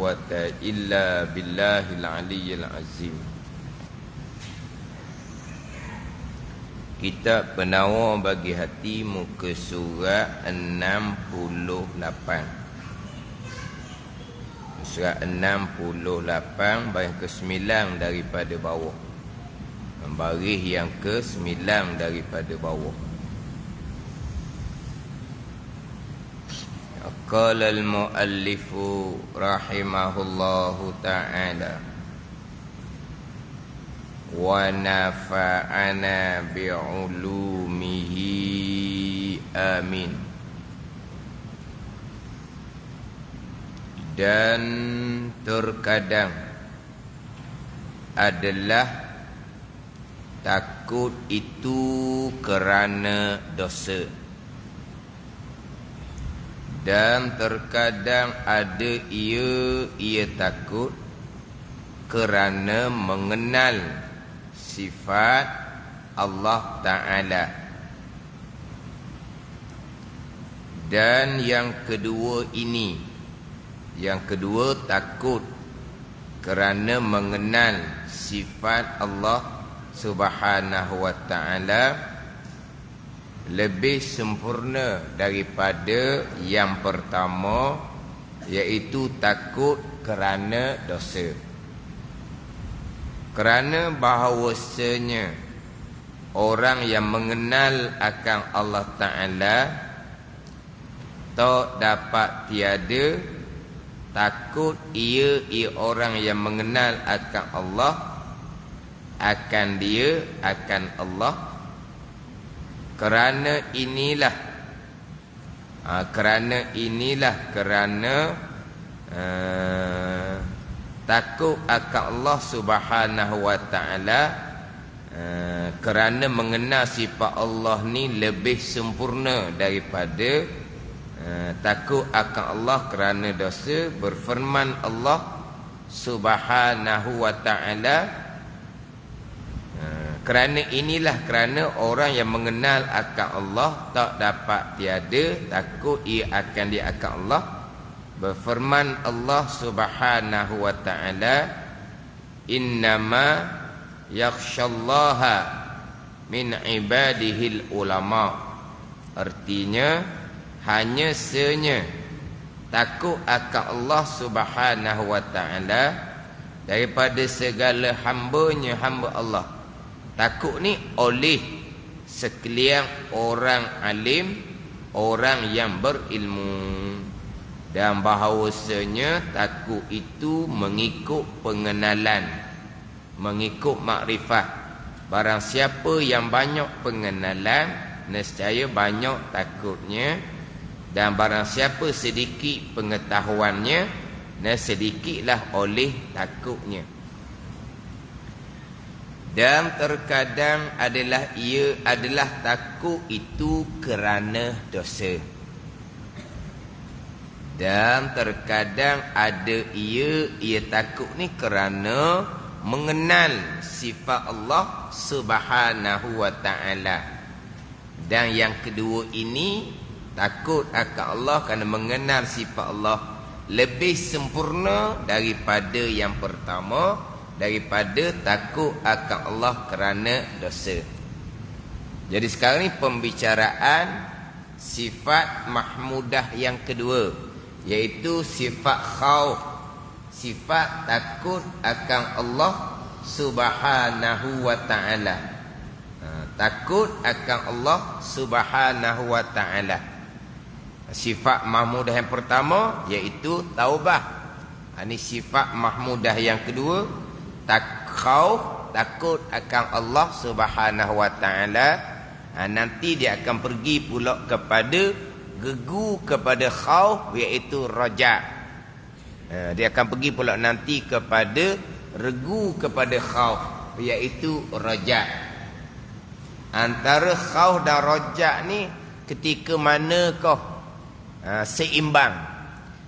quwwata illa billahil aliyyil azim. Kitab Penawar bagi Hati, muka surat 68. Surat 68 baris ke-9 daripada bawah. Baris yang ke-9 daripada bawah. Qala al-muallifu rahimahullahu ta'ala wa nafa'ana bi'ulumihi amin. Dan terkadang adalah takut itu kerana dosa, dan terkadang ada ia takut kerana mengenal sifat Allah Ta'ala. Dan yang kedua ini, yang kedua takut kerana mengenal sifat Allah Subhanahu wa Ta'ala lebih sempurna daripada yang pertama, iaitu takut kerana dosa. Kerana bahawasanya orang yang mengenal akan Allah Ta'ala tak dapat tiada takut ia orang yang mengenal akan Allah, akan dia, akan Allah. Kerana takut akan Allah Subhanahu wa Ta'ala, kerana mengenal sifat Allah ni lebih sempurna daripada takut akan Allah kerana dosa. Berfirman Allah Subhanahu wa Ta'ala, kerana orang yang mengenal akan Allah tak dapat tiada takut ia akan dia akan Allah. Berfirman Allah Subhanahu wa Ta'ala, innama yakhshallaha min ibadihil ulama. Artinya hanya senya takut akan Allah Subhanahu wa Ta'ala daripada segala hambanya, hamba Allah. Takut ni oleh sekalian orang alim, orang yang berilmu. Dan bahawasanya takut itu mengikut pengenalan, mengikut makrifat. Barang siapa yang banyak pengenalan, nescaya banyak takutnya. Dan barang siapa sedikit pengetahuannya, sedikitlah oleh takutnya. Dan terkadang ia adalah takut itu kerana dosa. Dan terkadang ada ia takut ni kerana mengenal sifat Allah Subhanahu wa Ta'ala. Dan yang kedua ini, takut akan Allah kerana mengenal sifat Allah lebih sempurna daripada yang pertama, daripada takut akan Allah kerana dosa. Jadi sekarang ni pembicaraan sifat mahmudah yang kedua, iaitu sifat khauf, sifat takut akan Allah Subhanahu wa Ta'ala. Takut akan Allah Subhanahu wa Ta'ala. Sifat mahmudah yang pertama iaitu taubah. Ini sifat mahmudah yang kedua, khauf, takut akan Allah Subhanahu wa Ta'ala. Nanti dia akan pergi pula kepada gegu kepada khauf, iaitu raja. Dia akan pergi pula nanti kepada regu kepada khauf, iaitu raja. Antara khauf dan raja ni ketika manakah seimbang,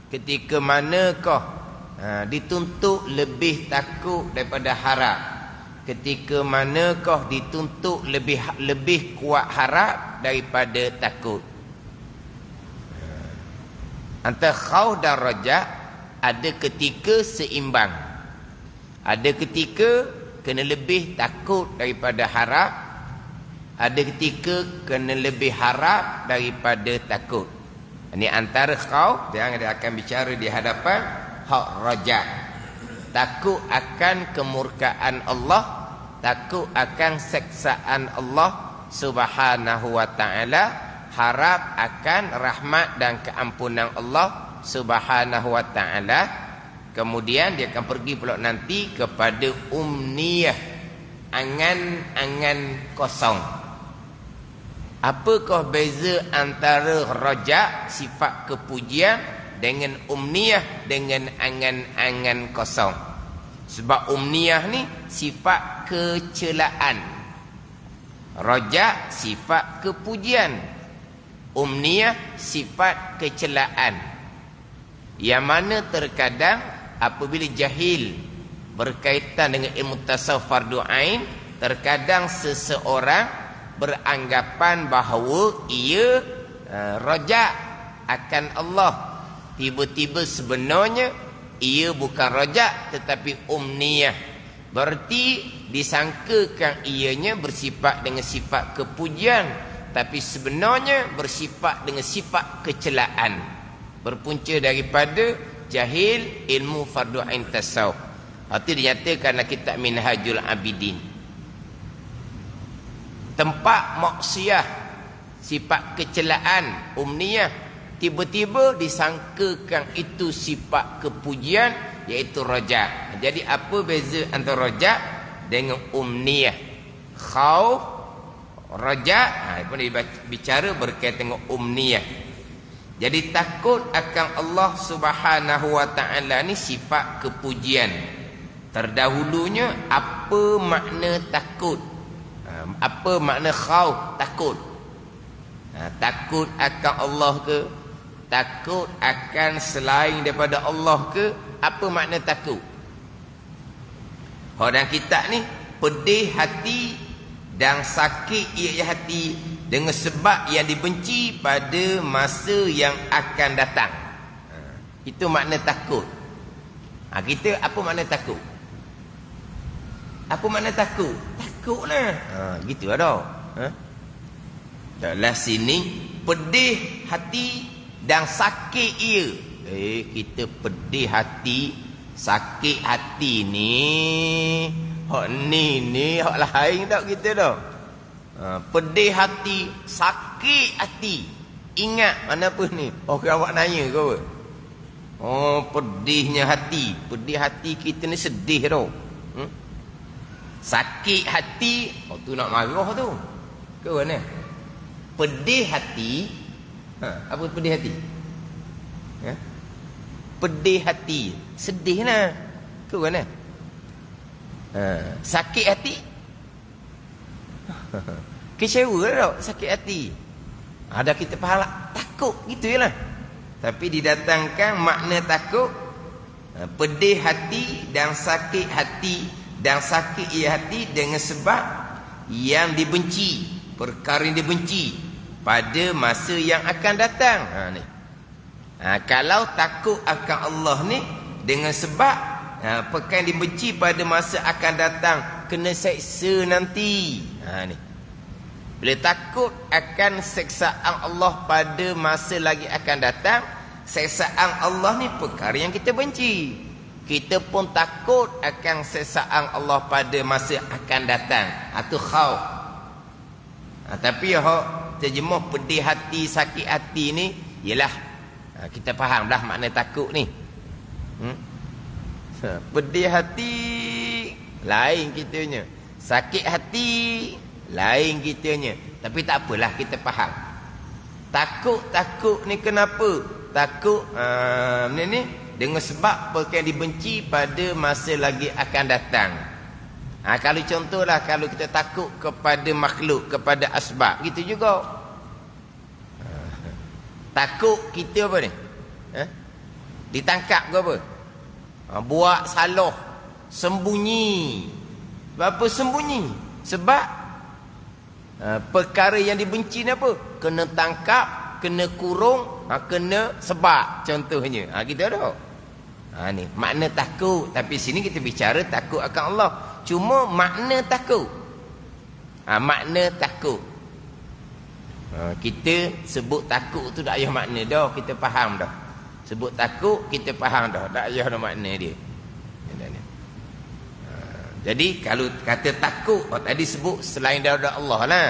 ketika manakah dituntut lebih takut daripada harap, ketika manakah dituntut lebih kuat harap daripada takut. Antara khauf dan raja, ada ketika seimbang. Ada ketika kena lebih takut daripada harap. Ada ketika kena lebih harap daripada takut. Ini antara khauf yang dia akan bicara di hadapan hak raja. Takut akan kemurkaan Allah, takut akan seksaan Allah Subhanahu wa taala, harap akan rahmat dan keampunan Allah Subhanahu wa taala. Kemudian dia akan pergi pula nanti kepada umniyah, angan-angan kosong. Apakah beza antara raja, sifat kepujian, dengan umniyah, dengan angan-angan kosong? Sebab umniyah ni sifat kecelaan, raja sifat kepujian, umniyah sifat kecelaan. Yang mana terkadang apabila jahil berkaitan dengan ilmu tasawuf fardu ain, terkadang seseorang beranggapan bahawa ia raja akan Allah. Tiba-tiba sebenarnya ia bukan raja tetapi umniyah. Berarti disangkakan ianya bersifat dengan sifat kepujian, tapi sebenarnya bersifat dengan sifat kecelaan. Berpunca daripada jahil ilmu fardu ain tasawuf. Itu dinyatakan dalam kitab Minhajul Abidin. Tempat maksiyah, sifat kecelaan, umniyah, tiba-tiba disangkakan itu sifat kepujian, iaitu raja. Jadi apa beza antara raja dengan umniyah? Khauf, raja, pun bicara berkaitan dengan umniyah. Jadi takut akan Allah Subhanahu wa taala ni sifat kepujian. Terdahulunya apa makna takut? Apa makna khauf, takut? Takut akan Allah ke? Takut akan selain daripada Allah ke? Apa makna takut? Orang kitab ni pedih hati dan sakit ia hati dengan sebab yang dibenci pada masa yang akan datang. Itu makna takut. Kita apa makna takut? Apa makna takut? Takutlah. Gitu ada. Dalam sini pedih hati dan sakit ia. Kita pedih hati, sakit hati ni. Hak ni hak lain tak kita dah. Pedih hati, sakit hati. Ingat mana apa ni? Awak nanya ke apa? Pedihnya hati. Pedih hati kita ni sedih tau. Sakit hati, tu nak marah tu. Ke mana? Pedih hati. Apa pedih hati? Pedih hati, sedih lah. Ke mana? Sakit hati. Kecewa lah sakit hati. Ada kita faham lah. Takut gitu je lah. Tapi didatangkan makna takut, pedih hati dan sakit hati. Dan sakit ia hati dengan sebab yang dibenci, perkara yang dibenci pada masa yang akan datang. Ni. Kalau takut akan Allah ni dengan sebab perkara yang dibenci pada masa akan datang, kena seksa nanti. Ni. Bila takut akan seksaan Allah pada masa lagi akan datang, seksaan Allah ni perkara yang kita benci. Kita pun takut akan seksaan Allah pada masa akan datang. Itu khauf. Tapi terjemah pedih hati, sakit hati ni ialah kita faham dah makna takut ni. Pedih hati lain kitanya, sakit hati lain kitanya. Tapi tak apalah, kita faham. Takut ni kenapa? Takut ni dengan sebab perkara yang dibenci pada masa lagi akan datang. Kalau contohlah, kalau kita takut kepada makhluk, kepada asbab, gitu juga. Takut kita apa ni? Ditangkap ke apa? Buat salah, sembunyi. Sebab apa sembunyi? Sebab perkara yang dibenci ni apa? Kena tangkap, kena kurung, kena sebab, contohnya. Kita ada. Ni makna takut. Tapi sini kita bicara takut akan Allah. Cuma makna takut. Makna takut. Kita sebut takut tu tak payah makna dah, kita faham dah. Sebut takut kita faham dah, tak payah dah makna dia. Jadi kalau kata takut, tadi sebut selain daripada Allah lah.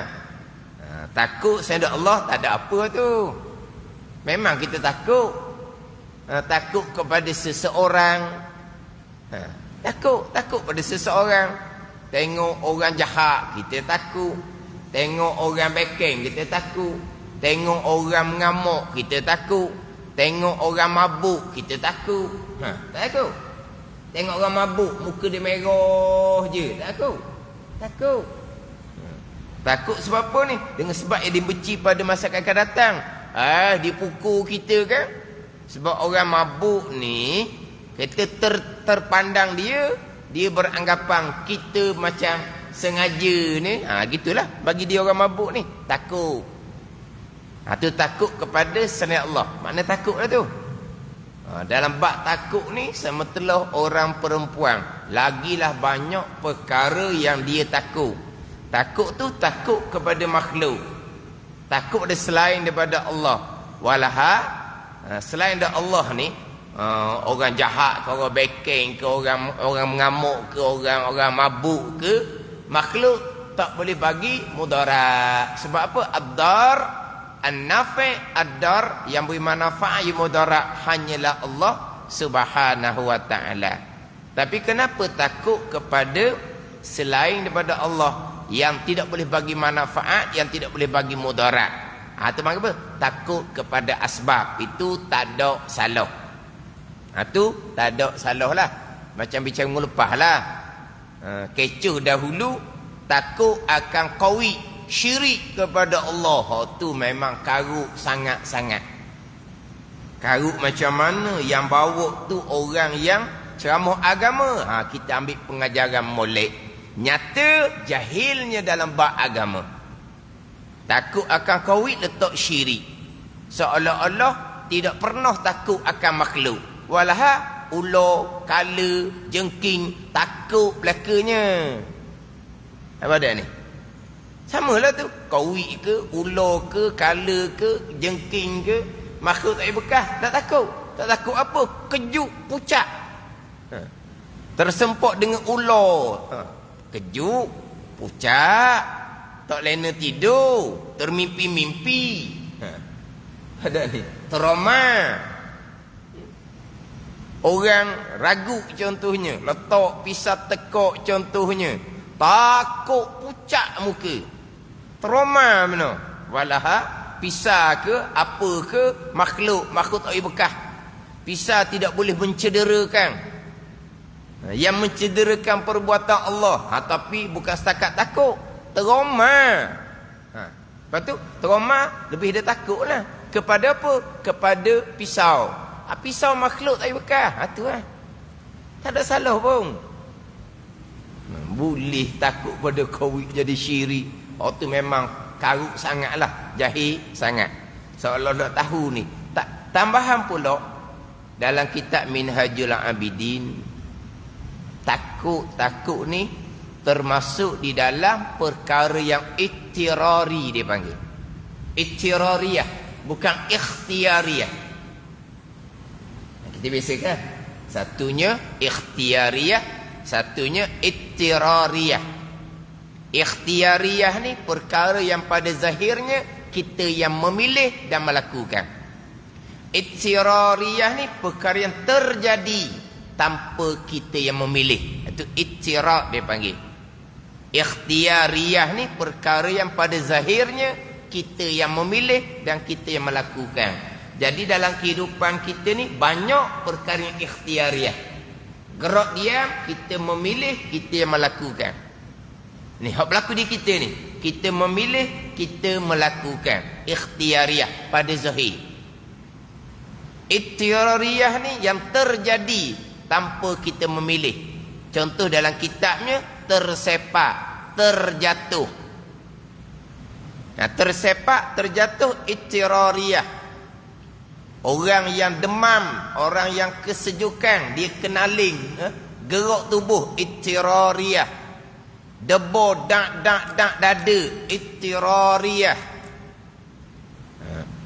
Takut selain daripada Allah tak ada apa tu. Memang kita takut. Takut kepada seseorang. Takut pada seseorang. Tengok orang jahat kita takut. Tengok orang bekeng kita takut. Tengok orang mengamuk kita takut. Tengok orang mabuk kita takut. Takut. Tengok orang mabuk muka dia merah je, takut. Takut sebab apa ni? Dengan sebab yang dibenci pada masa akan datang. Dipukul kita kan? Sebab orang mabuk ni, kita terpandang dia beranggapan kita macam sengaja ni. Gitulah bagi dia orang mabuk ni. Takut. Tu takut kepada selain Allah. Makna takut lah tu. Dalam bab takut ni, semetelah orang perempuan, lagilah banyak perkara yang dia takut. Takut tu takut kepada makhluk. Takut pada selain daripada Allah. Selain daripada Allah ni, orang jahat ke, orang bekeng ke, orang mengamuk ke, orang mabuk ke, makhluk tak boleh bagi mudarat. Sebab apa? Ad-dar, an-nafi', ad-dar, yang beri manfaat yang mudarat hanyalah Allah Subhanahu wa ta'ala. Tapi kenapa takut kepada selain daripada Allah yang tidak boleh bagi manfaat, yang tidak boleh bagi mudarat? Itu maksud apa? Takut kepada asbab. Itu tak ada salah. Itu tak ada salah lah. Macam bicara minggu lepas lah. Kecoh dahulu, takut akan qawi, syirik kepada Allah. Tu memang karuk sangat-sangat. Karuk macam mana? Yang bawa tu orang yang ceramah agama. Kita ambil pengajaran molek. Nyata jahilnya dalam bab agama. Takut akan qawi, letak syirik. Seolah-olah tidak pernah takut akan makhluk. Walaha ular, kala, jengking, takut belakanya. Apa ada ni? Samalah tu. Qawi ke, ular ke, kala ke, jengking ke, makhluk tak bekas, tak takut. Tak takut apa? Kejut, pucat. Tersempok dengan ular. Kejut, pucat. Tak lena tidur, termimpi-mimpi. Ada ni, trauma. Orang ragu contohnya, letak pisau tekok contohnya, takut pucat muka. Trauma mana? Walaha pisau ke, apa ke, makhluk tak boleh bekas. Pisau tidak boleh mencederakan. Yang mencederakan perbuatan Allah. Tapi bukan setakat takut, trauma. Lepas tu trauma lebih dia takut lah. Kepada apa? Kepada pisau. Pisau makhluk tak bekas. Tu lah. Tak ada salah pun. Boleh takut pada qawi jadi syirik. Tu memang karuk sangat lah. Jahil sangat. Seolah nak tahu ni. Tambahan pula dalam kitab Minhajul Abidin, takut ni termasuk di dalam perkara yang ittirari dia panggil. Ittirariyah, bukan ikhtiariyah. Kita biasakan satunya ikhtiariyah, satunya ittirariyah. Ikhtiariyah ni perkara yang pada zahirnya kita yang memilih dan melakukan. Ittirariyah ni perkara yang terjadi tanpa kita yang memilih. Itu ittirar dia panggil. Ikhtiariyah ni perkara yang pada zahirnya kita yang memilih dan kita yang melakukan. Jadi dalam kehidupan kita ni banyak perkara yang ikhtiariyah. Gerak diam, kita memilih, kita yang melakukan. Ni hak berlaku di kita ni. Kita memilih, kita melakukan. Ikhtiariyah pada zahir. Ittirariyah ni yang terjadi tanpa kita memilih. Contoh dalam kitabnya, tersepak, terjatuh. Tersepak, terjatuh, ittirariyah. Orang yang demam, orang yang kesejukan, dia kenaling, gerak tubuh, ittirariyah. Debur, dak dada, ittirariyah.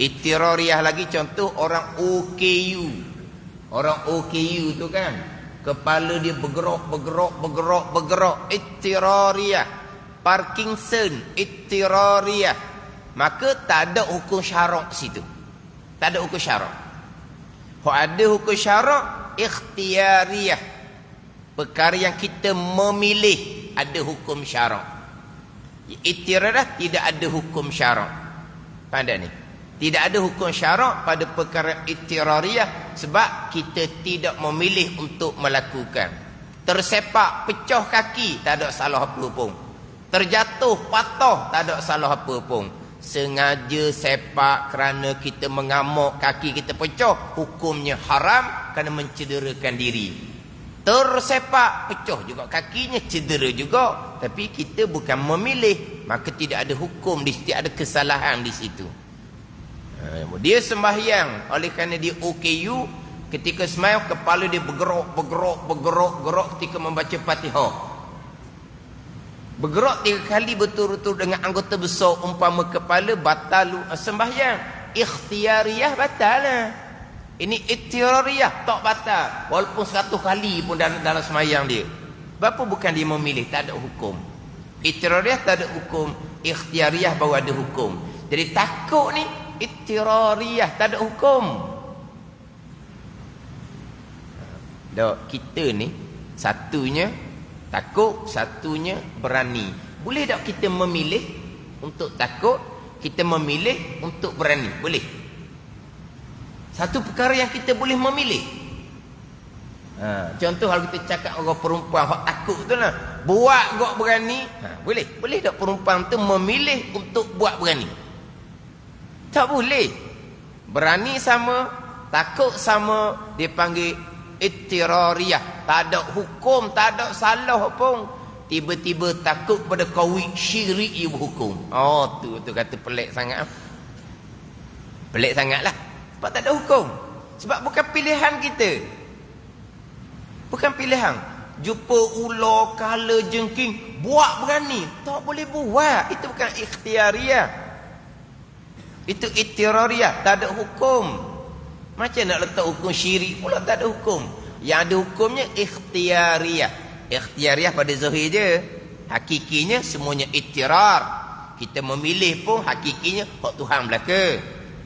Ittirariyah lagi contoh orang OKU. Orang OKU tu kan, kepala dia bergerak, ittirariyah. Parkinson, ittirariyah. Maka tak ada hukum syarak situ. Tak ada hukum syarak. Kalau ada hukum syarak, ikhtiyariyah. Perkara yang kita memilih ada hukum syarak. Ittirariyah tidak ada hukum syarak. Pandai ni. Tidak ada hukum syarak pada perkara ittirariyah sebab kita tidak memilih untuk melakukan. Tersepak, pecah kaki, tak ada salah apa pun. Terjatuh, patah, tak ada salah apa pun. Sengaja sepak kerana kita mengamuk, kaki kita pecah, hukumnya haram kerana mencederakan diri. Tersepak, pecah juga kakinya, cedera juga, tapi kita bukan memilih, maka tidak ada hukum di situ, ada kesalahan di situ. Dia sembahyang, oleh kerana dia OKU, ketika sembahyang kepala dia bergerak ketika membaca Fatihah. Bergerak 3 kali betul-betul dengan anggota besar umpama kepala, batal sembahyang. Ikhtiyariyah batal lah. Ini ittirariyah tak batal walaupun 100 kali pun dalam sembahyang dia. Bapa bukan dia memilih, tak ada hukum. Ittirariyah tak ada hukum, ikhtiyariyah baru ada hukum. Jadi takut ni ittirariyah tak ada hukum. Dok, kita ni satunya takut, satunya berani. Boleh tak kita memilih untuk takut, kita memilih untuk berani? Boleh. Satu perkara yang kita boleh memilih. Contoh kalau kita cakap orang perempuan hak takut tu lah, buat gak berani, boleh. Boleh tak perempuan tu memilih untuk buat berani? Tak boleh. Berani sama, takut sama, dia panggil ittirariyah. Tak ada hukum, tak ada salah pun. Tiba-tiba takut pada kawin syirik ia berhukum. Oh tu kata pelik sangat. Pelik sangatlah. Sebab tak ada hukum. Sebab bukan pilihan kita. Bukan pilihan. Jumpa ular, kala, jengking, buat berani. Tak boleh buat. Itu bukan ikhtiyariyah. Itu ittirariyah. Tak ada hukum. Macam nak letak hukum syirik pula tak ada hukum. Yang ada hukumnya ikhtiyariyah. Ikhtiyariyah pada zahir je. Hakikinya semuanya ittirar. Kita memilih pun hakikinya hak Tuhan belaka.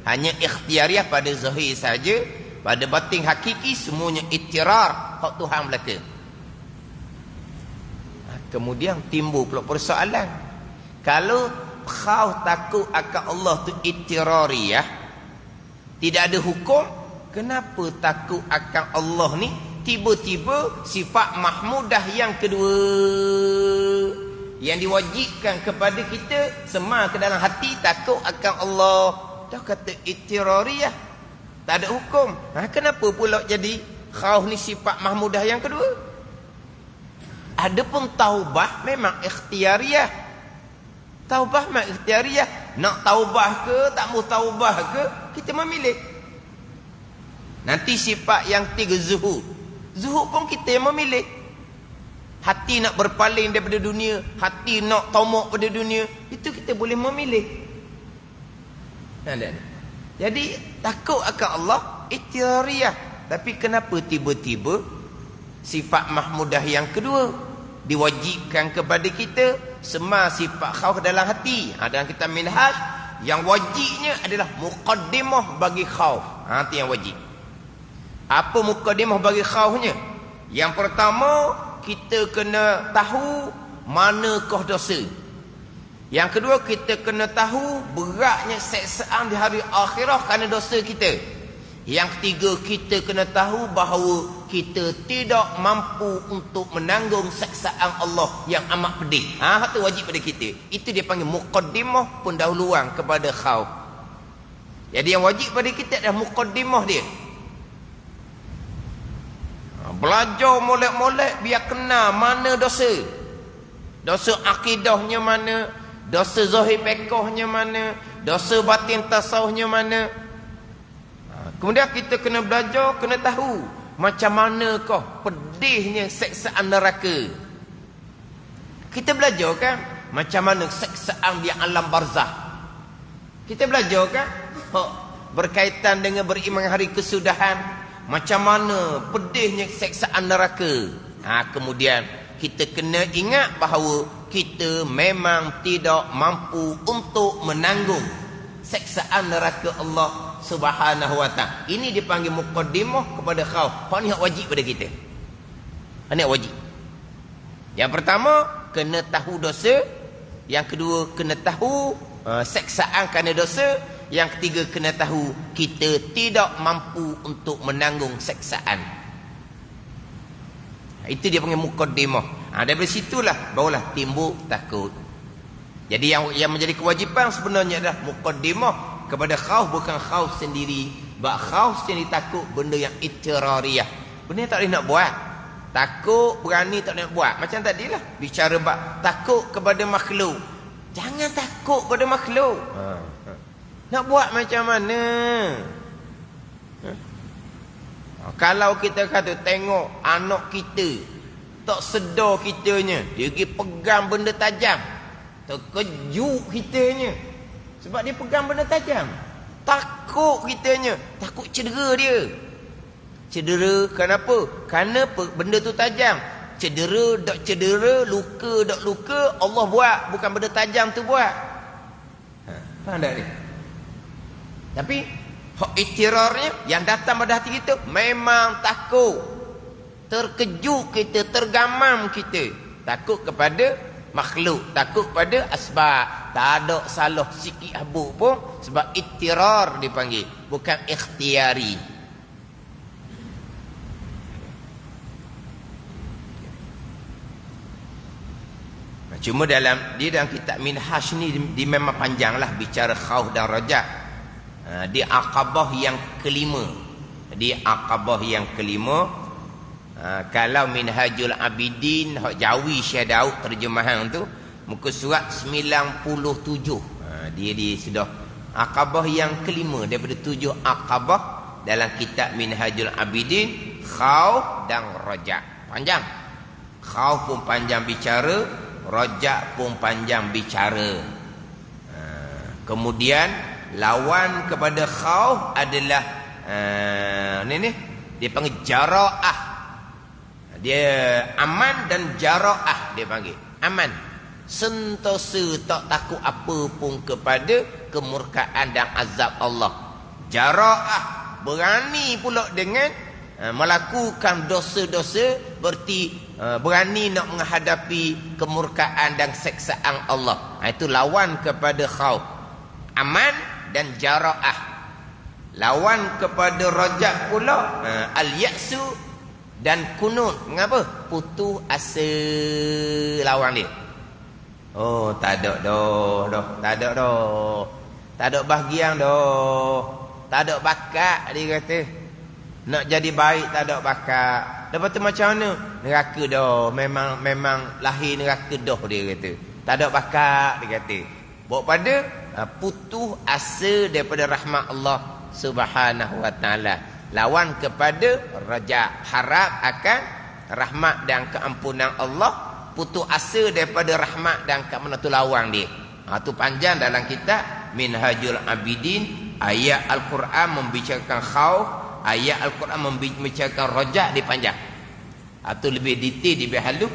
Hanya ikhtiyariyah pada zahir saja. Pada batin hakiki semuanya ittirar, hak Tuhan belaka. Kemudian timbul pula persoalan. Kalau khauf takut akan Allah tu ittirariyah, tidak ada hukum, kenapa takut akan Allah ni tiba-tiba sifat mahmudah yang kedua yang diwajibkan kepada kita sema ke dalam hati takut akan Allah? Dah kata ittirariyah, tak ada hukum. Kenapa pula jadi khauf ni sifat mahmudah yang kedua? Adapun taubah memang ikhtiyariyah. Taubah memang ikhtiyariyah. Nak taubah ke tak mau taubah ke, kita memilih. Nanti sifat yang 3 zuhud. Zuhud pun kita yang memilih. Hati nak berpaling daripada dunia, hati nak tamak pada dunia, itu kita boleh memilih. Jadi takut akan Allah ittirariyah. Tapi kenapa tiba-tiba sifat mahmudah yang kedua diwajibkan kepada kita sema sifat khauf dalam hati? Dalam kitab Minhaj, yang wajibnya adalah muqaddimah bagi khauf. Itu yang wajib. Apa muqaddimah bagi khaufnya? Yang pertama, kita kena tahu manakah dosa. Yang kedua, kita kena tahu beratnya seksaan di hari akhirat kerana dosa kita. Yang ketiga, kita kena tahu bahawa kita tidak mampu untuk menanggung seksaan Allah yang amat pedih. Itu wajib pada kita. Itu dia panggil muqaddimah, pendahuluan kepada khauf. Jadi yang wajib pada kita adalah muqaddimah dia. Belajar molek-molek biar kenal mana dosa. Dosa akidahnya mana, dosa zahir fiqhnya mana, dosa batin tasawufnya mana. Kemudian kita kena belajar, kena tahu macam manakah pedihnya seksaan neraka. Kita belajar kan macam mana seksaan di alam barzah. Kita belajar kan berkaitan dengan beriman hari kesudahan, macam mana pedihnya seksaan neraka. Kemudian kita kena ingat bahawa kita memang tidak mampu untuk menanggung seksaan neraka Allah Subhanahu wa ta'ala. Ini dipanggil muqaddimah kepada khauf. Hak ni hak wajib pada kita. Hak ni hak wajib. Yang pertama, kena tahu dosa. Yang kedua, kena tahu seksaan kerana dosa. Yang ketiga, kena tahu kita tidak mampu untuk menanggung seksaan. Itu dia panggil muqaddimah. Daripada situlah barulah timbul takut. Jadi yang menjadi kewajipan sebenarnya adalah muqaddimah kepada khauf, bukan khauf sendiri. Sebab khauf sendiri takut benda yang itirariyah. Benda yang tak boleh nak buat. Takut, berani tak boleh nak buat. Macam tadilah bicara bab takut kepada makhluk. Jangan takut pada makhluk. Nak buat macam mana? Kalau kita kata tengok anak kita tak sedar kitanya, dia pergi pegang benda tajam, terkejut kitanya sebab dia pegang benda tajam. Takut kitanya, takut cedera dia. Cedera kenapa? Kerana benda tu tajam. Cedera dak cedera, luka dak luka, Allah buat, bukan benda tajam tu buat. Faham tak ni? Tapi hak iktirarnya yang datang pada hati kita memang takut, terkejut kita, tergamam kita, takut kepada makhluk, takut pada asbab. Tak ada salah sikit habuk pun, sebab iktirar dipanggil, bukan ikhtiari. Cuma dalam kitab Minhaj ni dia memang panjanglah bicara khauf dan rajak. Di Aqabah yang kelima. Kalau Minhajul Abidin hak Jawi Syekh Daud terjemahan tu, muka surat 97. Dia sudah Aqabah yang kelima daripada 7 Aqabah dalam kitab Minhajul Abidin, khauf dan rajak. Panjang. Khauf pun panjang bicara, rajak pun panjang bicara. Kemudian lawan kepada khauf adalah dia panggil jara'ah. Dia aman dan jara'ah dia panggil. Aman, sentosa tak takut apa pun kepada kemurkaan dan azab Allah. Jara'ah, berani pula dengan melakukan dosa-dosa, berarti berani nak menghadapi kemurkaan dan seksaan Allah. Itu lawan kepada khauf. Aman dan jara'ah. Lawan kepada rajak pula al-ya'su dan kunut. Mengapa? Putus asa lawan dia. Oh, tak ada dah. Tak ada bahagian dah. Tak ada bakat dia kata. Nak jadi baik tak ada bakat. Lepas tu macam mana? Neraka dah. Memang lahir neraka dah dia kata. Tak ada bakat dia kata. Bawa pada putus asa daripada rahmat Allah Subhanahu wa ta'ala. Lawan kepada raja, harap akan rahmat dan keampunan Allah, putus asa daripada rahmat dan keampunan, tu lawan dia. Tu panjang dalam kitab Minhajul Abidin. Ayat Al-Quran membicarakan khauf, ayat Al-Quran membicarakan rajak, dia panjang. Tu lebih detail, lebih halus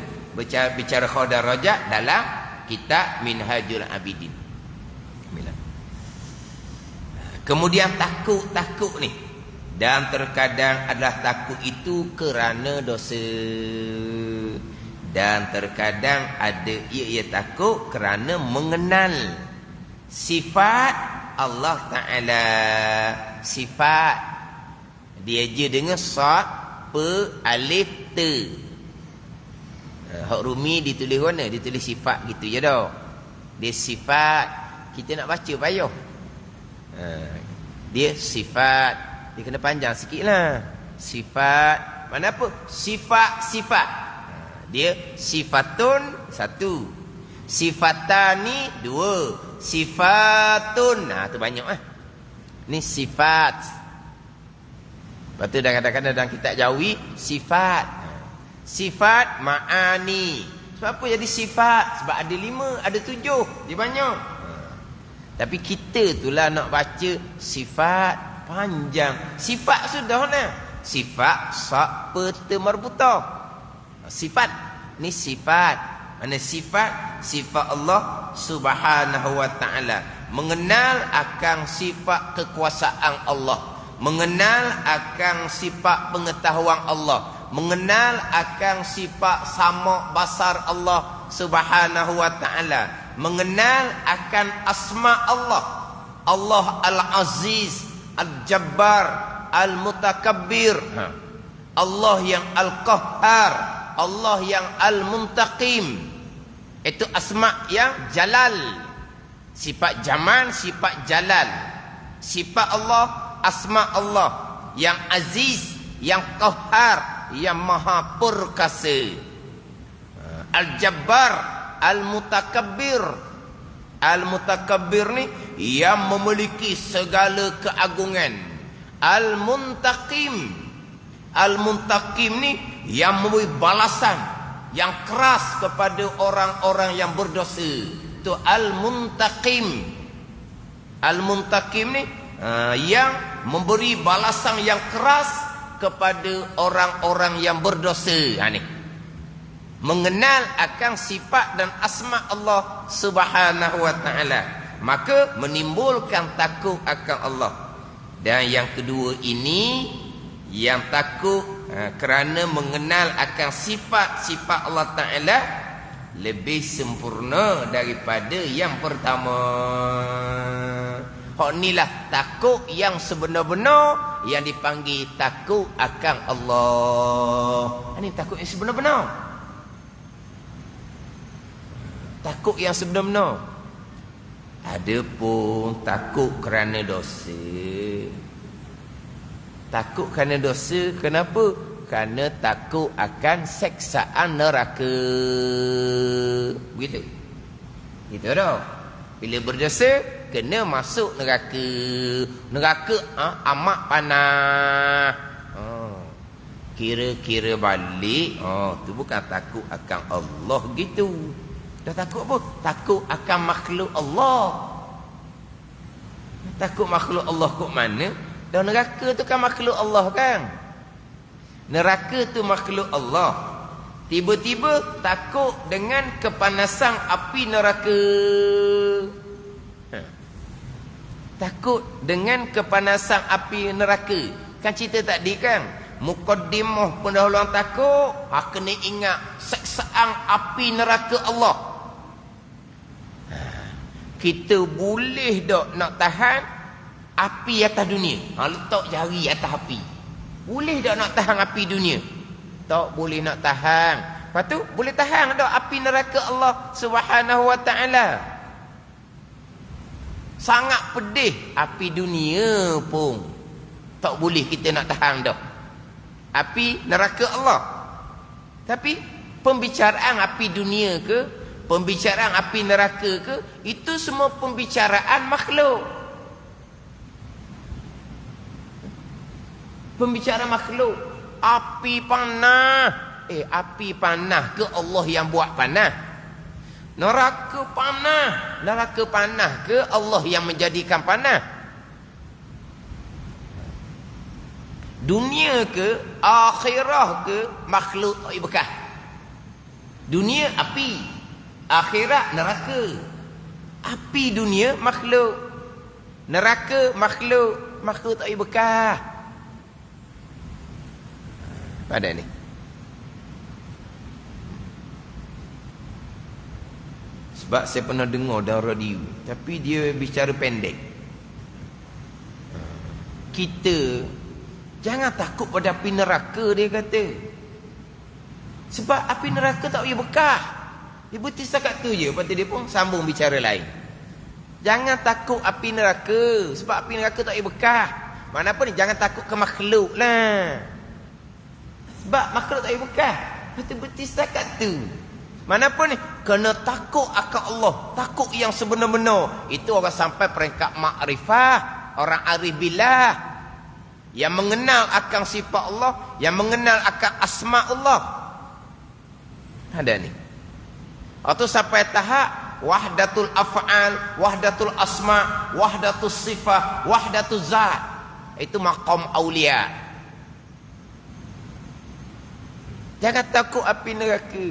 bicara khauf dan rajak dalam kitab Minhajul Abidin. Kemudian takut ni, dan terkadang adalah takut itu kerana dosa, dan terkadang ada ia takut kerana mengenal sifat Allah Ta'ala. Sifat dia je dengan sad, pe, alif, te. Hak Rumi ditulis mana? Ditulis sifat gitu je dah. Dia sifat. Kita nak baca payah. Dia sifat. Dia kena panjang sikit lah. Sifat. Mana apa? Sifat. Dia sifatun, satu. Sifatani, dua. Sifatun. Tu banyak lah. Ni sifat. Lepas tu kadang-kadang dalam kitab Jawi sifat. Sifat ma'ani. Sebab apa jadi sifat? Sebab ada 5, ada 7, dia banyak. Tapi kita itulah nak baca sifat panjang. Sifat sudah lah. Sifat sak peta marbuta. Sifat ni sifat. Mana sifat? Sifat Allah Subhanahu wa taala. Mengenal akan sifat kekuasaan Allah. Mengenal akan sifat pengetahuan Allah. Mengenal akan sifat sama basar Allah Subhanahu wa taala. Mengenal akan asma Allah. Allah Al-Aziz, Al-Jabbar, Al-Mutakabbir. Allah yang Al-Qahhar, Allah yang Al-Muntaqim. Itu asma yang jalal. Sifat jamal, sifat jalal. Sifat Allah, asma Allah yang aziz, yang qahhar, yang maha perkasa. Al-Jabbar, Al-Mutakabbir. Al-Mutakabbir ni yang memiliki segala keagungan. Al-Muntaqim. Al-Muntaqim ni yang memberi balasan yang keras kepada orang-orang yang berdosa. Itu Al-Muntaqim. Al-Muntaqim ni yang memberi balasan yang keras kepada orang-orang yang berdosa. Ni mengenal akan sifat dan asma Allah Subhanahu wa taala, maka menimbulkan takut akan Allah. Dan yang kedua ini, yang takut kerana mengenal akan sifat-sifat Allah taala lebih sempurna daripada yang pertama. Hak inilah takut yang sebenar-benar, yang dipanggil takut akan Allah. Ini takut yang sebenar-benar. Takut yang sebenar-benar. Ada pun takut kerana dosa. Takut kerana dosa, kenapa? Kerana takut akan seksaan neraka. Begitu. Gitu dah. Bila berdosa, kena masuk neraka. Neraka amat panas. Kira-kira balik, tu bukan takut akan Allah gitu. Dah takut apa? Takut akan makhluk Allah. Takut makhluk Allah kok mana? Dan neraka tu kan makhluk Allah kan? Neraka tu makhluk Allah. Tiba-tiba takut dengan kepanasan api neraka. Takut dengan kepanasan api neraka. Kan cerita tadi kan? Muqaddimah pendahuluan takut, kena ingat seksaan api neraka Allah. Kita boleh tak nak tahan api atas dunia? Letak jari atas api. Boleh tak nak tahan api dunia? Tak boleh nak tahan. Lepas tu boleh tahan tak api neraka Allah Subhanahu wa taala? Sangat pedih api dunia pun tak boleh kita nak tahan dah. Api neraka Allah. Tapi pembicaraan api dunia ke, pembicaraan api neraka ke, itu semua pembicaraan makhluk. Pembicaraan makhluk. Api panah. Api panah ke Allah yang buat panah? Neraka panah. Neraka panah ke Allah yang menjadikan panah? Dunia ke akhirah ke makhluk tak bekas? Dunia api, akhirat neraka. Api dunia makhluk, neraka makhluk. Makhluk tak bekas. Pada ni sebab saya pernah dengar dalam radio, tapi dia bicara pendek. Kita jangan takut pada api neraka, dia kata. Sebab api neraka tak boleh bekas. Dia berhenti setakat tu je. Lepas tu dia pun sambung bicara lain. Jangan takut api neraka, sebab api neraka tak boleh bekas. Mana pun ni, jangan takut ke makhluk lah. Sebab makhluk tak boleh bekas. Lepas tu berhenti setakat tu. Mana pun ni, kena takut akan Allah. Takut yang sebenar-benar. Itu orang sampai peringkat makrifah, orang arif billah. yang mengenal akan sifat Allah, yang mengenal akan asma Allah. Ada ni. Atau sampai tahap wahdatul af'al, wahdatul asma, wahdatul sifah, wahdatul zat. Itu maqam aulia. Jangan takut api neraka.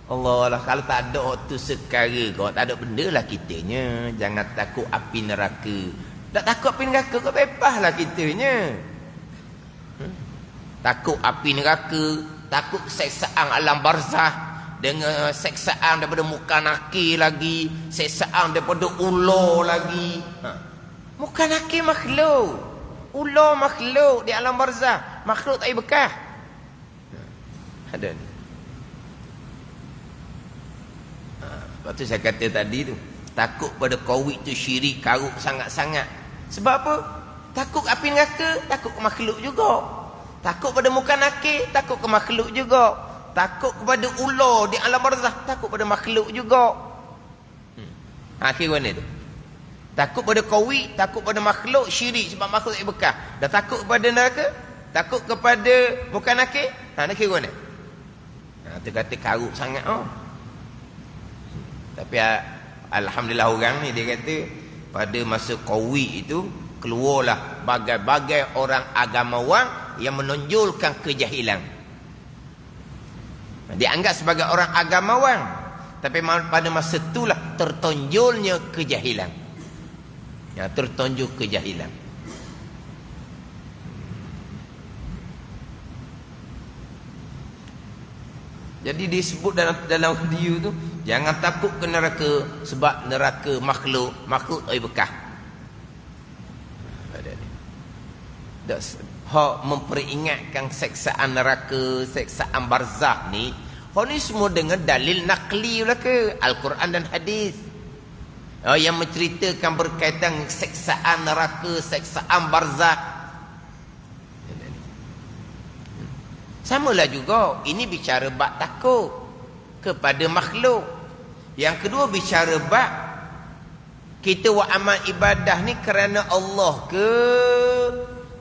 Allah lah, kalau tak ada waktu sekara kau, tak ada benda lah kitanya. Jangan takut api neraka. Tak takut api neraka, kau bebas lah kitanya. Takut api neraka, takut seksaan alam barzah, dengan seksaan daripada muka nakir lagi, seksaan daripada ular lagi. Muka nakir makhluk, ular makhluk di alam barzah, makhluk tak ada bekas. Ada ni. Lepas tu saya kata tadi tu, takut pada kawit tu syirik karut sangat-sangat. Sebab apa? Takut api neraka, takut ke makhluk juga. Takut pada muka nakir, takut ke makhluk juga. Takut kepada ular di alam barzah, takut pada makhluk juga. Akhir mana tu? Takut pada kawit, takut pada makhluk syirik sebab makhluk tak bekas. Dah takut kepada neraka, takut kepada muka nakir. Nak kira mana? Tu kata karut sangat. Tapi alhamdulillah orang ni dia kata pada masa Covid itu keluarlah bagai-bagai orang agamawan yang menonjolkan kejahilan. Dia anggap sebagai orang agamawan, tapi pada masa itulah tertonjolnya kejahilan. Ya, tertonjol kejahilan. Jadi disebut dalam video tu, jangan takut ke neraka sebab neraka makhluk tak bekas. Hak memperingatkan seksaan neraka, seksaan barzah ni, hak ni semua dengan dalil naqli belaka, Al-Quran dan hadis. Yang menceritakan berkaitan seksaan neraka, seksaan barzah. Samalah juga, ini bicara bab takut kepada makhluk. Yang kedua bicara bab kita buat amal ibadah ni kerana Allah ke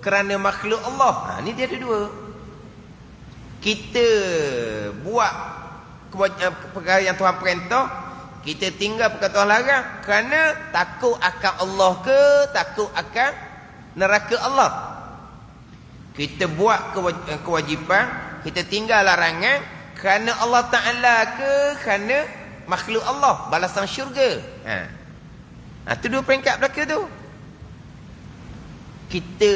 kerana makhluk Allah. Ni dia ada dua. Kita buat perkara yang Tuhan perintah, kita tinggal perkara Tuhan larang kerana takut akan Allah ke takut akan neraka Allah. Kita buat kewajipan, kita tinggal larangan kerana Allah Ta'ala ke kerana makhluk Allah, balasan syurga. Itu dua peringkat belaka tu. Kita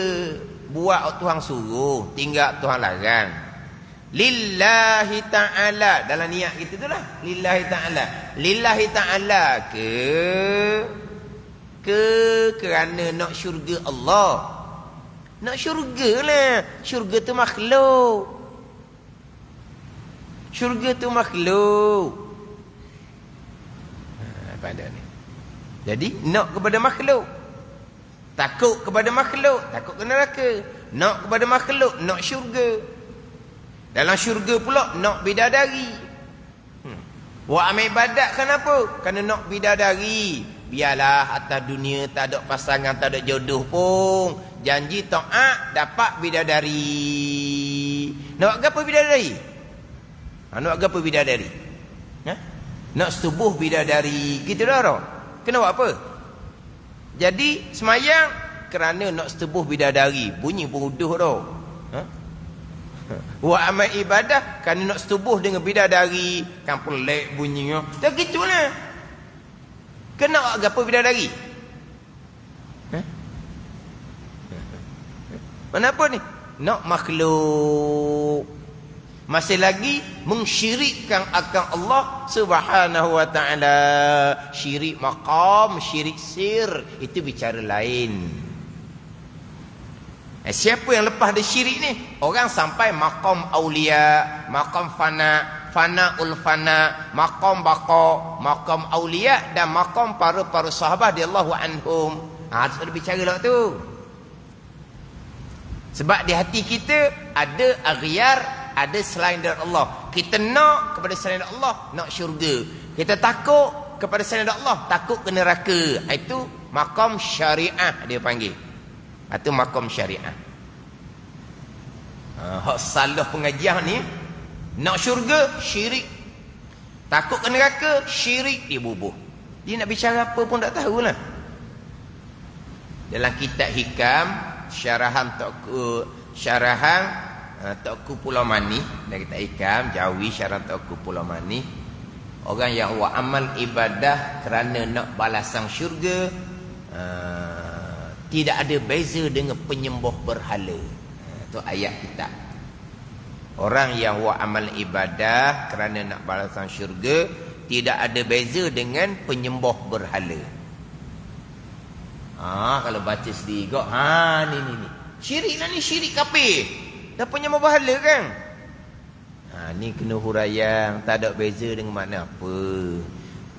buat Tuhan suruh, tinggal Tuhan larang. Lillahi Ta'ala, dalam niat kita tu lah, Lillahi Ta'ala. Lillahi Ta'ala ke kerana nak syurga Allah. Nak syurga lah. Syurga tu makhluk. Syurga tu makhluk. Pada ni. Jadi nak kepada makhluk, takut kepada makhluk, takut ke neraka. Nak kepada makhluk, nak syurga. Dalam syurga pula nak bidadari. Buat amal ibadat kenapa? Kerana nak bidadari. Biarlah atas dunia tak ada pasangan, tak ada jodoh pun, janji taat dapat bidadari. Nak apa bidadari? Nak apa bidadari? Nak setubuh bidadari. Gitu dah orang. Kena buat apa? Jadi semayang kerana nak setubuh bidadari. Bunyi beruduh dah. Buat amal ibadah kerana nak setubuh dengan bidadari. Kan pelik bunyinya. Dah gitulah. Kena apa bidadari? Kenapa ni? Nak makhluk. Masih lagi mensyirikkan akan Allah Subhanahu wa ta'ala. Syirik maqam, syirik sir, itu bicara lain. Siapa yang lepas dari syirik ni? Orang sampai maqam aulia, maqam fana, fanaul fana, maqam baqa, maqam aulia dan maqam para sahabat radhiyallahu anhum. Sudah bicara lah tu. Sebab di hati kita ada aghyar, ada selain dari Allah. Kita nak kepada selain Allah, nak syurga. Kita takut kepada selain Allah, takut ke neraka. Itu maqam syariah dia panggil. Itu maqam syariah. Hak salah pengajian ni, nak syurga syirik, takut ke neraka syirik, dia bubuh. Dia nak bicara apa pun tak tahulah. Dalam kitab Hikam syarahan Tokku Pulau Mani, dari kitab Hikam Jawi syarahan Tokku Pulau Mani, orang yang buat amal ibadah kerana nak balasan syurga, tidak ada beza dengan penyembah berhala. Itu ayat kitab. Orang yang buat amal ibadah kerana nak balasan syurga, tidak ada beza dengan penyembah berhala. Kalau baca sendiri kok, ni syirik lah ni, syirik kafir. Dah penyembah berhala kan? Ni kena huraian, tak ada beza dengan makna apa.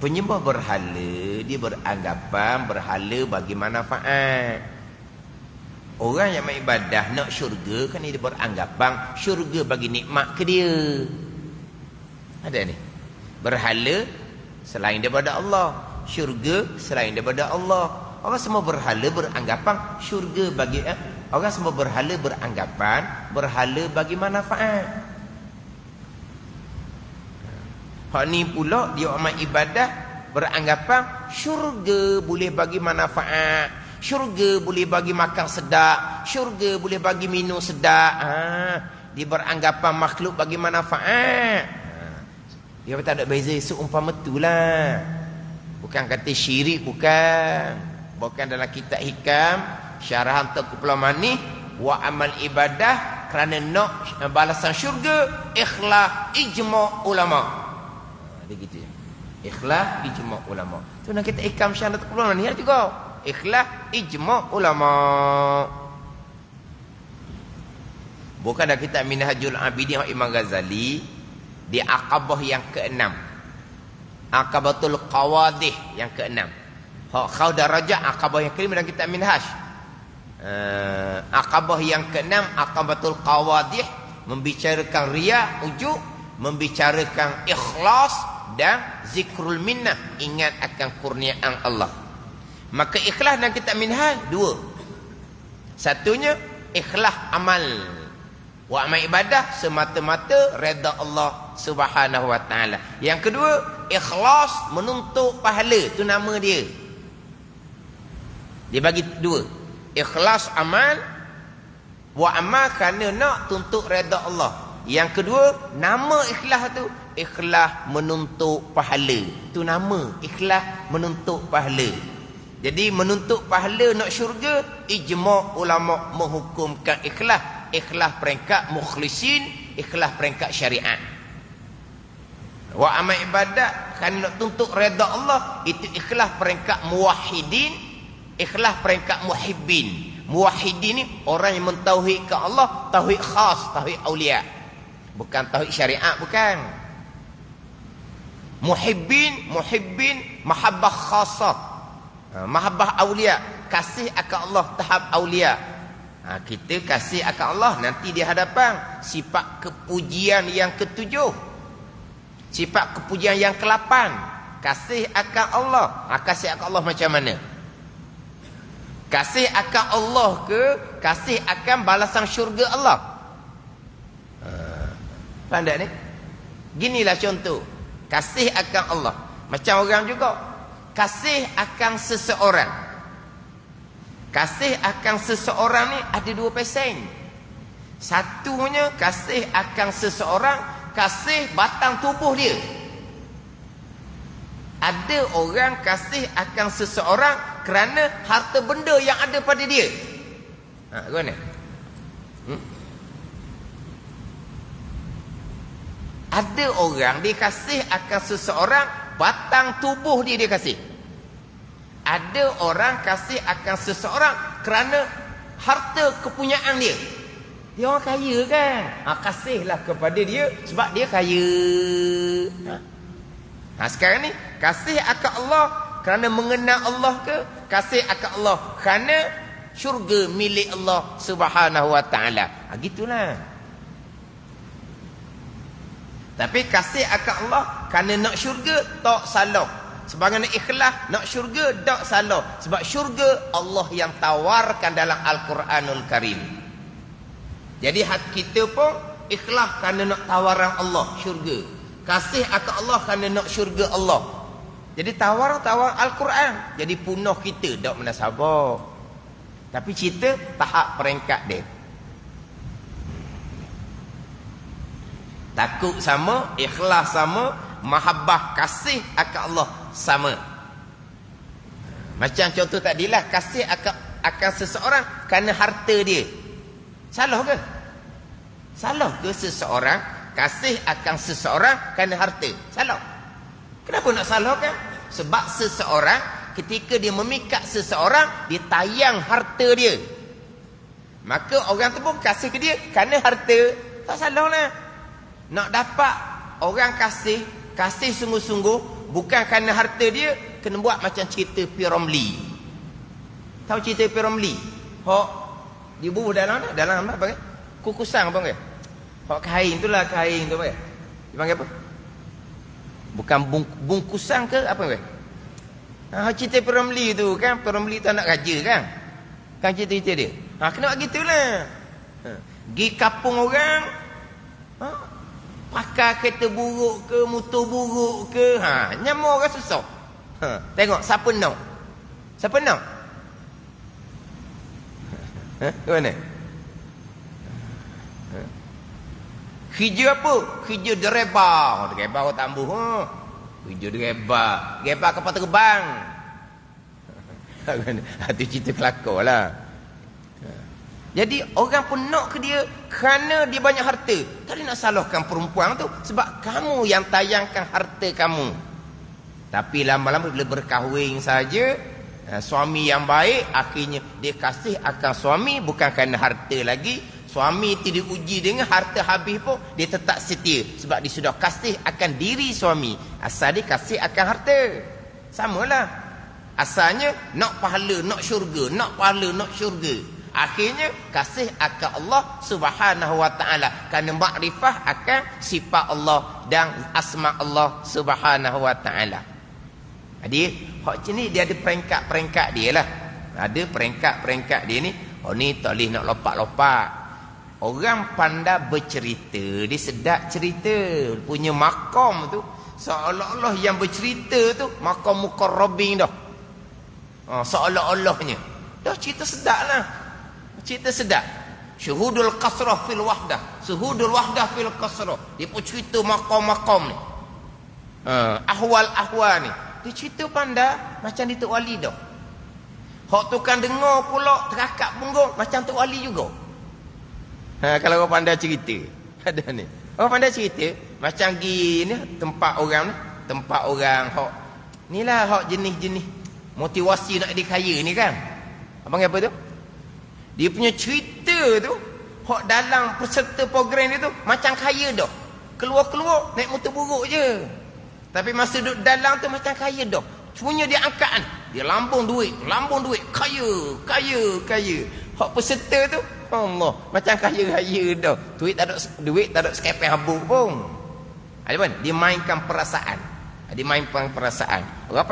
Penyembah berhala, dia beranggapan berhala bagi manfaat. Orang yang beribadah nak syurga, kan dia beranggapan syurga bagi nikmat ke dia. Ada ni. Berhala selain daripada Allah, syurga selain daripada Allah. Orang semua berhala beranggapan syurga bagi orang semua berhala beranggapan berhala bagi manfaat. Hak ni pula dia amal ibadah beranggapan syurga boleh bagi manfaat, syurga boleh bagi makan sedap, syurga boleh bagi minum sedap. Dia beranggapan makhluk bagi manfaat. Dia tak ada beza, seumpama itulah. Bukan kata syirik, bukan dalam kitab Hikam syarahan Tokku Pulau Mani, wa amal ibadah kerana nak balasan syurga, ikhlas ijma' ulama. Dia gitu ya. Ikhlas ijma' ulama. Tu nak kita Hikam syarahan Tokku Pulau Mani juga. Ikhlas ijma' ulama. Bukan dalam kitab Minhajul Abidin Imam Ghazali, di Aqabah yang ke-6. Aqabatul Qawadih yang ke-6. Khaw darajat Aqabah yang ke-5 dalam kitab Minhaj. Aqabah yang ke-6 Aqabatul Qawadih, membicarakan riya, ujub, membicarakan ikhlas dan zikrul minnah, ingat akan kurniaan Allah. Maka ikhlas dalam kitab Minhaj dua. Satunya ikhlas amal, wa amal ibadah semata-mata redha Allah Subhanahu wa taala. Yang kedua ikhlas menuntut pahala, tu nama dia. Dia bagi dua. Ikhlas amal, wa amal kerana nak tuntut redha Allah. Yang kedua, nama ikhlas tu ikhlas menuntut pahala. Tu nama ikhlas menuntut pahala. Jadi menuntut pahala nak syurga, ijma' ulama menghukumkan ikhlas. Ikhlas peringkat mukhlisin, ikhlas peringkat syariat. Wa amal ibadat kerana nak tuntut redha Allah, itu ikhlas peringkat muwahhidin, ikhlas peringkat muhibbin. Muwahhidin ni orang yang mentauhidkan Allah, tauhid khas, tauhid aulia. Bukan tauhid syariat, bukan. Muhibbin mahabbah khasah. Mahabbah aulia, kasih akan Allah tahap aulia. Kita kasih akan Allah nanti di hadapan. Sifat kepujian yang ketujuh, sifat kepujian yang ke-8, kasih akan Allah. Kasih akan Allah macam mana? Kasih akan Allah ke kasih akan balasan syurga Allah? Faham tak ni? Ginilah contoh. Kasih akan Allah. Macam orang juga. Kasih akan seseorang. Kasih akan seseorang ni ada dua pesen. Satunya kasih akan seseorang, kasih batang tubuh dia. Ada orang kasih akan seseorang kerana harta benda yang ada pada dia. Gimana? Ada orang dia kasih akan seseorang, batang tubuh dia kasih. Ada orang kasih akan seseorang kerana harta kepunyaan dia. Dia orang kaya kan? Kasihlah kepada dia sebab dia kaya. Sekarang ni kasih akan Allah kerana mengenal Allah ke? Kasih akan Allah kerana syurga milik Allah Subhanahu wa taala. Gitulah. Tapi kasih akan Allah kerana nak syurga tak salah. Sebagaimana ikhlas nak syurga tak salah. Sebab syurga Allah yang tawarkan dalam Al-Quranul Karim. Jadi hati kita pun ikhlas kerana nak tawaran Allah, syurga. Kasih akan Allah kerana nak syurga Allah. Jadi tawar Al-Quran. Jadi punuh kita tak mana sabar. Tapi cerita tahap peringkat dia. Takut sama, ikhlas sama, mahabbah kasih akan Allah sama. Macam contoh tadilah, kasih akan seseorang kerana harta dia. Salah ke? Salah ke seseorang kasih akan seseorang kerana harta? Salah. Kenapa nak salah kan? Sebab seseorang ketika dia memikat seseorang, dia tayang harta dia. Maka orang tu pun kasih ke dia kerana harta. Tak salah lah. Nak dapat orang kasih sungguh-sungguh bukan kerana harta dia, kena buat macam cerita P.Ramlee. Tahu cerita P.Ramlee? Hok dibubuh dalam apa ke? Kukusang apa ke? Hok kain tu lah, kain tu apa ke? Dipanggil apa? Bukan bungkusan ke apa ke? Cerita P.Ramlee tu kan, P.Ramlee tu anak raja kan? Kan cerita dia. Kena buat gitulah. Gi kapung orang, pakai kereta buruk ke, motor buruk ke, nyamuk orang susah. Tengok siapa nak? Siapa nak? Ke mana? Kerja apa? Kerja dereba. Dereba orang tambuh. Kerja dereba. Dereba kapal terbang. Itu cerita kelakar lah. Jadi orang pun nak ke dia kerana dia banyak harta. Tak nak salahkan perempuan tu, sebab kamu yang tayangkan harta kamu. Tapi lama-lama bila berkahwin saja, suami yang baik, akhirnya dia kasih akan suami bukan kerana harta lagi. Suami tidak diuji dengan harta habis pun dia tetap setia, sebab dia sudah kasih akan diri suami. Asal dia kasih akan harta. Samalah. Asalnya nak pahala, nak syurga, nak pahala, nak syurga. Akhirnya kasih akan Allah Subhanahu wa taala kerana makrifah akan sifat Allah dan asma Allah Subhanahu wa taala. Jadi hak sini dia ada peringkat-peringkat dia lah. Ada peringkat-peringkat dia ni. Oh ni tak boleh nak lompat-lompat. Orang pandai bercerita, dia sedap cerita, punya maqam tu seolah-olah yang bercerita tu maqam muqarrabin dah. Seolah-olahnya dah cerita sedap lah. Cerita sedap. Syuhudul qasrah fil wahdah. Syuhudul wahdah fil qasrah. Dia pun cerita maqam-maqam ni. Ahwal-ahwal ni. Dia cerita pandai macam dia Tok Wali dah. Hak tukang dengar pula terakak punggung macam Tok Wali juga. Kalau orang pandai cerita. Ada ni. Orang pandai cerita macam gini tempat orang ni. Tempat orang hak. Inilah hak jenis-jenis motivasi nak jadi kaya ni kan. Abang apa tu? Dia punya cerita tu, hak dalam peserta program dia tu macam kaya dah. Keluar-keluar naik motor buruk je. Tapi masa duduk dalam tu macam kaya dah. Cumanya dia angkat, dia lambung duit, kaya. Hak peserta tu, Allah, macam kaya dah. Duit tak ada sekeping habuk pun. Ada mana? Dia mainkan perasaan. Dia mainkan perasaan. Orang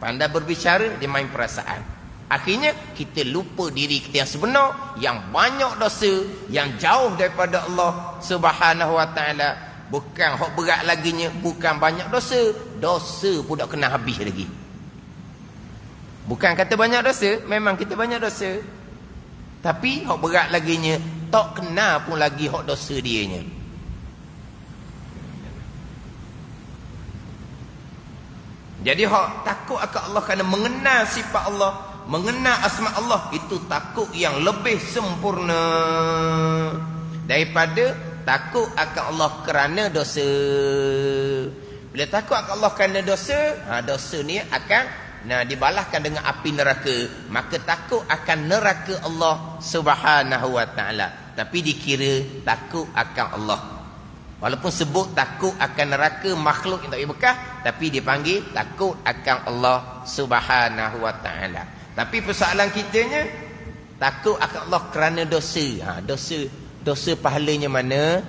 pandai berbicara, dia main perasaan. Akhirnya kita lupa diri kita yang sebenar, yang banyak dosa, yang jauh daripada Allah Subhanahu wa taala. Bukan hak berat laginya, bukan banyak dosa. Dosa pun tak kena habis lagi. Bukan kata banyak dosa, memang kita banyak dosa. Tapi hak berat laginya, tak kena pun lagi hak dosa dianya. Jadi hak takut akan Allah kerana mengenal sifat Allah, mengenal asma Allah, itu takut yang lebih sempurna daripada takut akan Allah kerana dosa. Bila takut akan Allah kerana dosa, dosa ni akan dibalaskan dengan api neraka. Maka takut akan neraka Allah Subhanahu wa taala. Tapi dikira takut akan Allah. Walaupun sebut takut akan neraka makhluk yang tak berkah, tapi dipanggil takut akan Allah Subhanahu wa taala. Tapi persoalan kitanya takut akan Allah kerana dosa. Dosa pahalanya mana?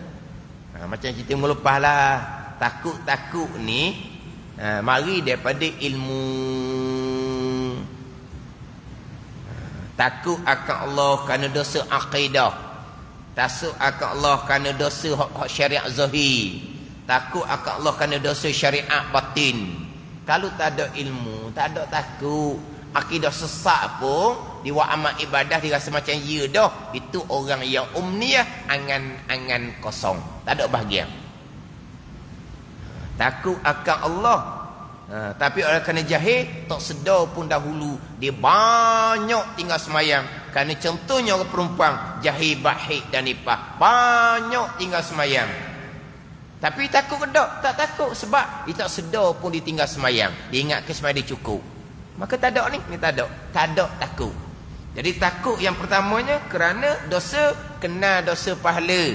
Macam kita melupas lah. Takut ni mari daripada ilmu. Takut akan Allah kerana dosa akidah. Takut akan Allah kerana dosa hak syariat zahir. Takut akan Allah kerana dosa syariat batin. Kalau tak ada ilmu, tak ada takut, akidah sesat pun buat amal ibadah dirasa macam ya dah. Itu orang yang umniyah, angan-angan kosong, tak ada bahagian. Takut akan Allah. Tapi orang kena jahil, tak sedar pun dahulu dia banyak tinggal semayang. Kerana contohnya orang perempuan jahil, bahik dan nipah, banyak tinggal semayang. Tapi takut ke tak? Tak takut, sebab dia tak sedar pun dia tinggal semayang. Dia ingat ke semayang dia cukup. Maka tak ada ni tak ada. Tak ada takut. Jadi takut yang pertamanya kerana dosa, kena dosa pahala.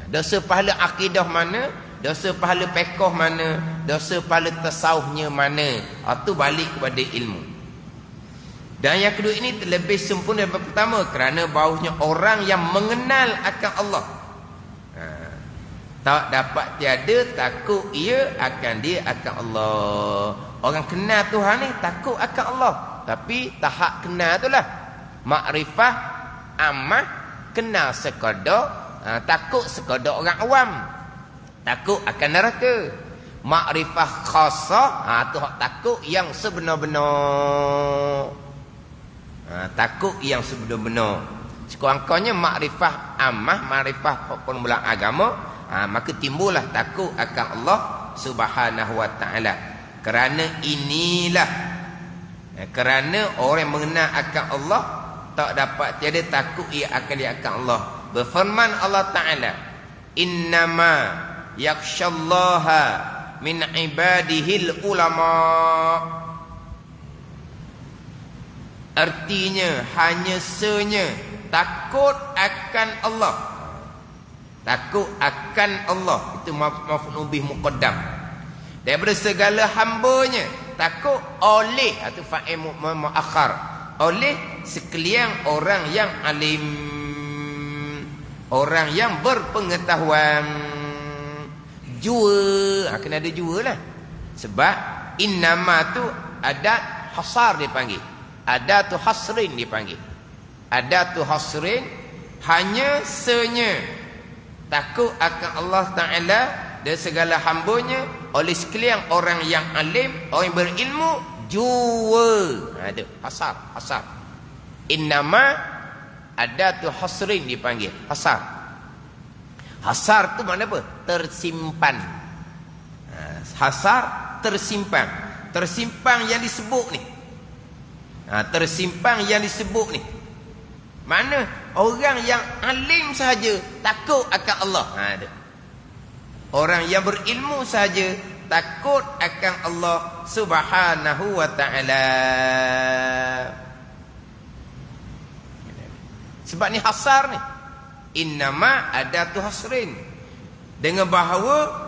Dosa pahala akidah mana? Dosa pahala pekoh mana? Dosa pahala tasawufnya mana? Itu balik kepada ilmu. Dan yang kedua ini lebih sempurna daripada pertama, kerana baunya orang yang mengenal akan Allah. Tak dapat tiada takut ia akan dia akan Allah. Orang kenal Tuhan ni takut akan Allah. Tapi tahap kenal tu lah makrifah ammah, kenal sekadar, takut sekadar orang awam. Takut akan neraka. Makrifah khasah, tu hak takut yang sebenar-benar. Takut yang sebenar-benar. Sekurang-kurangnya makrifah ammah, makrifah permulaan agama, maka timbullah takut akan Allah Subhanahu wa taala. Kerana inilah, kerana orang yang mengenal akan Allah, tak dapat tiada takut ia akan dia akan Allah. Berfirman Allah Taala, innama yakhsyallaha min ibadihil ulama. Artinya hanya senya takut akan Allah. Takut akan Allah itu maf'ul bih muqaddam. Daripada segala hambanya, takut oleh atau fa'il muakhar, oleh sekalian orang yang alim, orang yang berpengetahuan. Jua, kena ada jua lah. Sebab innama tu adat hasar dipanggil, adatu hasrin dipanggil. Adatu hasrin, hanya senya takut akan Allah Ta'ala dan segala hambanya oleh sekalian orang yang alim, orang yang berilmu. Jua, ada hasar. Innama adatu hasrin dipanggil hasar. Hasar tu makna apa? Tersimpan. Hasar tersimpan. Tersimpan yang disebut ni. Tersimpan yang disebut ni. Mana orang yang alim sahaja takut akan Allah. Orang yang berilmu sahaja takut akan Allah Subhanahu wa taala. Sebab ni hasar ni. Innama adatu hasrin, dengan bahawa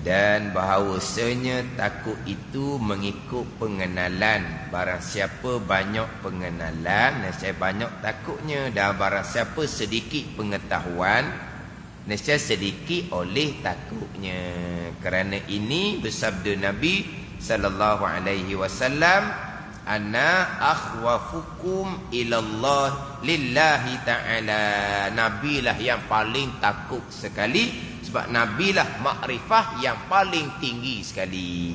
dan bahawasanya takut itu mengikut pengenalan. Barang siapa banyak pengenalan, nescaya banyak takutnya. Dan barang siapa sedikit pengetahuan, nescaya sedikit oleh takutnya. Kerana ini bersabda Nabi sallallahu alaihi wasallam, ana akhwafukum ilallah lillahi ta'ala. Nabilah yang paling takut sekali, sebab nabilah makrifah yang paling tinggi sekali.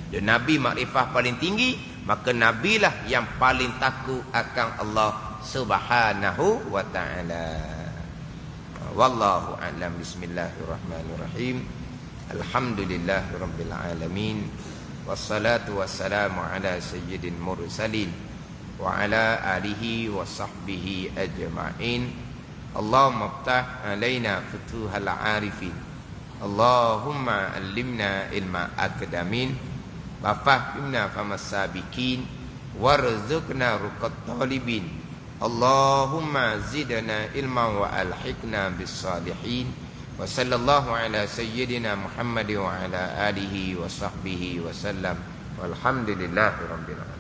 Dan nabi makrifah paling tinggi, maka nabilah yang paling takut akan Allah Subhanahu wa ta'ala. Wallahu a'lam. Bismillahirrahmanirrahim. Alhamdulillahirabbil alamin. Wassalatu wassalamu ala sayyidil mursalin wa ala alihi wa sahbihi ajma'in. Allahumma iftah alaina futuhal arifin. Allahumma allimna ilma akdamin wa fahimna famas sabiqin warzuqna ruqat talibin. Allahumma zidna ilma wa alhiqna bis salihin. Wa sallallahu ala sayyidina Muhammad wa ala alihi wa sahbihi wa sallam. Walhamdulillahi rabbil alamin.